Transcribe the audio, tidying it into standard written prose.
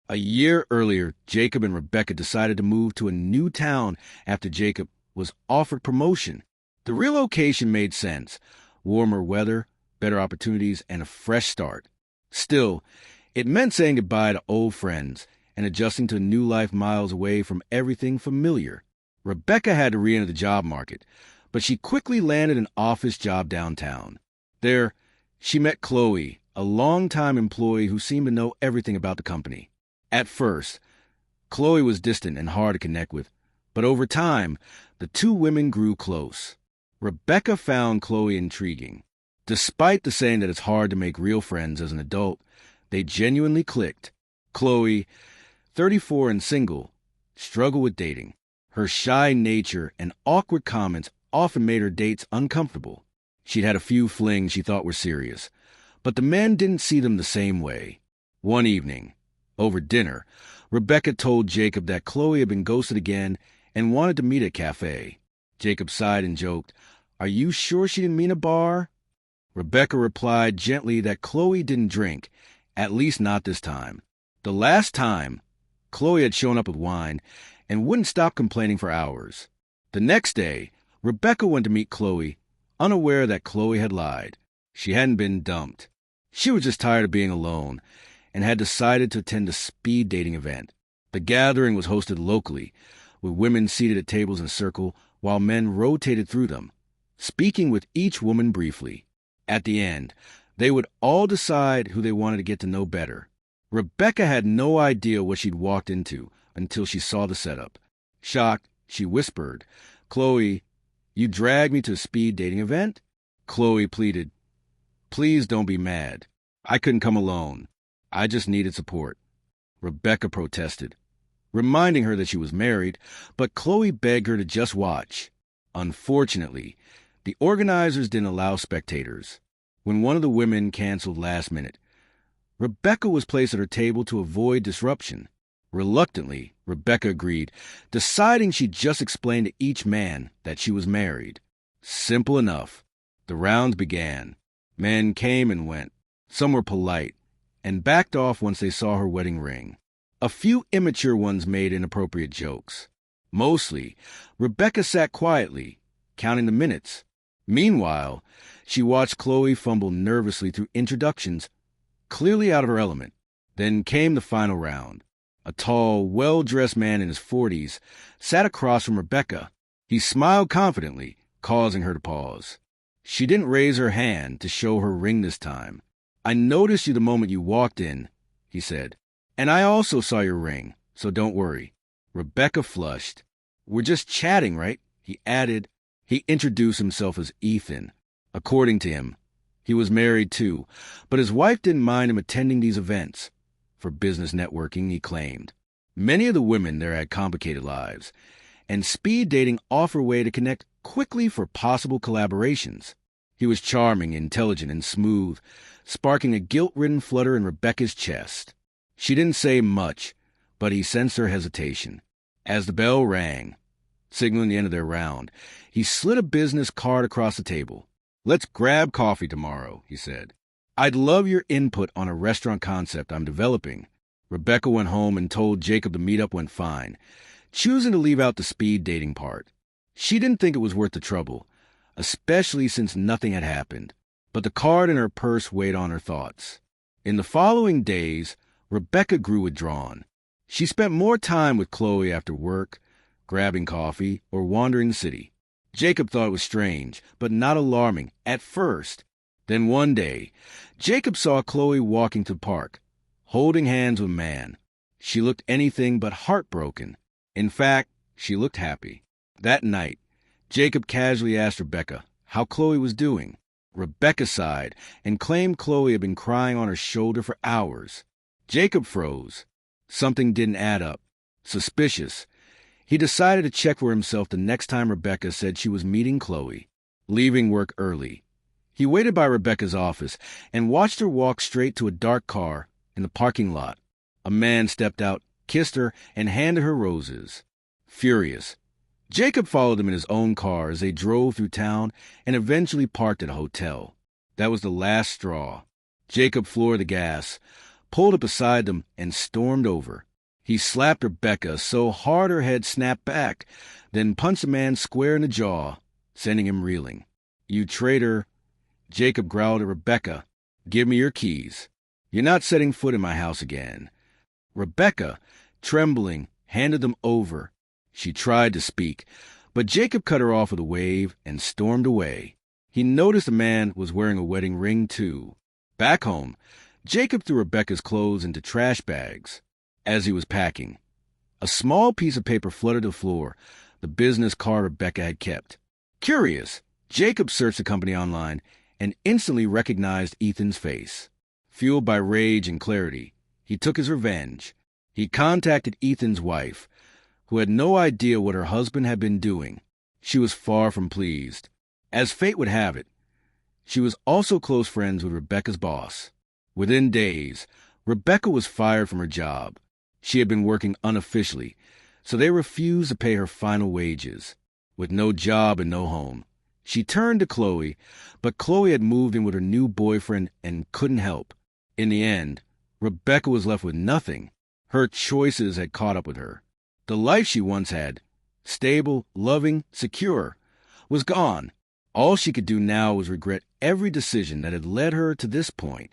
A year earlier, Jacob and Rebecca decided to move to a new town after Jacob was offered promotion. The relocation made sense. Warmer weather, better opportunities, and a fresh start. Still, it meant saying goodbye to old friends and adjusting to a new life miles away from everything familiar. Rebecca had to re-enter the job market, but she quickly landed an office job downtown. There, she met Chloe, a longtime employee who seemed to know everything about the company. At first, Chloe was distant and hard to connect with, but over time, the two women grew close. Rebecca found Chloe intriguing. Despite the saying that it's hard to make real friends as an adult, they genuinely clicked. Chloe, 34 and single, struggled with dating. Her shy nature and awkward comments often made her dates uncomfortable. She'd had a few flings she thought were serious, but the men didn't see them the same way. One evening, over dinner, Rebecca told Jacob that Chloe had been ghosted again and wanted to meet at a cafe. Jacob sighed and joked, "Are you sure she didn't mean a bar?" Rebecca replied gently that Chloe didn't drink, at least not this time. The last time, Chloe had shown up with wine and wouldn't stop complaining for hours. The next day, Rebecca went to meet Chloe, unaware that Chloe had lied. She hadn't been dumped. She was just tired of being alone and had decided to attend a speed dating event. The gathering was hosted locally, with women seated at tables in a circle while men rotated through them, speaking with each woman briefly. At the end, they would all decide who they wanted to get to know better. Rebecca had no idea what she'd walked into until she saw the setup. Shocked, she whispered, "Chloe, you dragged me to a speed dating event?" Chloe pleaded, "Please don't be mad. I couldn't come alone. I just needed support." Rebecca protested, reminding her that she was married, but Chloe begged her to just watch. Unfortunately, the organizers didn't allow spectators. When one of the women canceled last minute, Rebecca was placed at her table to avoid disruption. Reluctantly, Rebecca agreed, deciding she'd just explain to each man that she was married. Simple enough. The rounds began. Men came and went. Some were polite and backed off once they saw her wedding ring. A few immature ones made inappropriate jokes. Mostly, Rebecca sat quietly, counting the minutes. Meanwhile, she watched Chloe fumble nervously through introductions, clearly out of her element. Then came the final round. A tall, well-dressed man in his 40s sat across from Rebecca. He smiled confidently, causing her to pause. She didn't raise her hand to show her ring this time. "I noticed you the moment you walked in," he said. "And I also saw your ring, so don't worry." Rebecca flushed. "We're just chatting, right?" he added. He introduced himself as Ethan. According to him, he was married too, but his wife didn't mind him attending these events. For business networking, he claimed. Many of the women there had complicated lives, and speed dating offered a way to connect quickly for possible collaborations. He was charming, intelligent, and smooth, sparking a guilt-ridden flutter in Rebecca's chest. She didn't say much, but he sensed her hesitation. As the bell rang, signaling the end of their round, he slid a business card across the table. "Let's grab coffee tomorrow," he said. "I'd love your input on a restaurant concept I'm developing." Rebecca went home and told Jacob the meetup went fine, choosing to leave out the speed dating part. She didn't think it was worth the trouble, especially since nothing had happened, but the card in her purse weighed on her thoughts. In the following days, Rebecca grew withdrawn. She spent more time with Chloe after work, grabbing coffee, or wandering the city. Jacob thought it was strange, but not alarming at first. Then one day, Jacob saw Chloe walking to the park, holding hands with a man. She looked anything but heartbroken. In fact, she looked happy. That night, Jacob casually asked Rebecca how Chloe was doing. Rebecca sighed and claimed Chloe had been crying on her shoulder for hours. Jacob froze. Something didn't add up. Suspicious. He decided to check for himself the next time Rebecca said she was meeting Chloe, leaving work early. He waited by Rebecca's office and watched her walk straight to a dark car in the parking lot. A man stepped out, kissed her, and handed her roses. Furious, Jacob followed them in his own car as they drove through town and eventually parked at a hotel. That was the last straw. Jacob floored the gas, pulled up beside them, and stormed over. He slapped Rebecca so hard her head snapped back, then punched the man square in the jaw, sending him reeling. "You traitor," Jacob growled at Rebecca. "Give me your keys. You're not setting foot in my house again." Rebecca, trembling, handed them over. She tried to speak, but Jacob cut her off with a wave and stormed away. He noticed the man was wearing a wedding ring, too. Back home, Jacob threw Rebecca's clothes into trash bags. As he was packing, a small piece of paper fluttered to the floor, the business card Rebecca had kept. Curious, Jacob searched the company online and instantly recognized Ethan's face. Fueled by rage and clarity, he took his revenge. He contacted Ethan's wife, who had no idea what her husband had been doing. She was far from pleased. As fate would have it, she was also close friends with Rebecca's boss. Within days, Rebecca was fired from her job. She had been working unofficially, so they refused to pay her final wages. With no job and no home, she turned to Chloe, but Chloe had moved in with her new boyfriend and couldn't help. In the end, Rebecca was left with nothing. Her choices had caught up with her. The life she once had, stable, loving, secure, was gone. All she could do now was regret every decision that had led her to this point.